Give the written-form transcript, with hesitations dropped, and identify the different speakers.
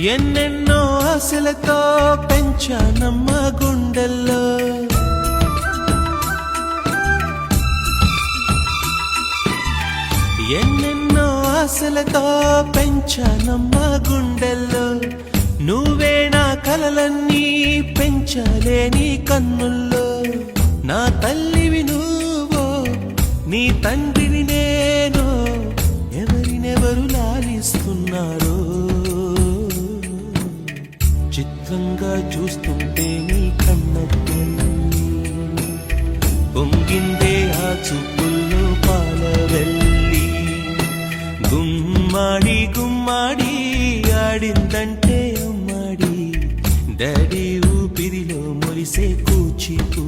Speaker 1: ఎన్నెన్నో ఆశలతో పెంచానమ్మ గుండెల్లో, ఎన్నెన్నో ఆశలతో పెంచానమ్మ గుండెల్లో, నువ్వే నా కలలన్నీ పెంచలేని కన్నుల్లో. నా తల్లివి నువ్వో, నీ తండ్రిని నేను, ఎవరినెవరు లాలిస్తున్నారో. చిత్రంగా చూస్తుంటే నీ కన్నట్టు పొంగిందే ఆ చూపుల్లో పాల వెళ్ళి. గుమ్మాడి గుమ్మాడి ఆడిందంటే అమ్మాడి, డాడీ ఊపిరిలో మొలిసే కూచిపూ.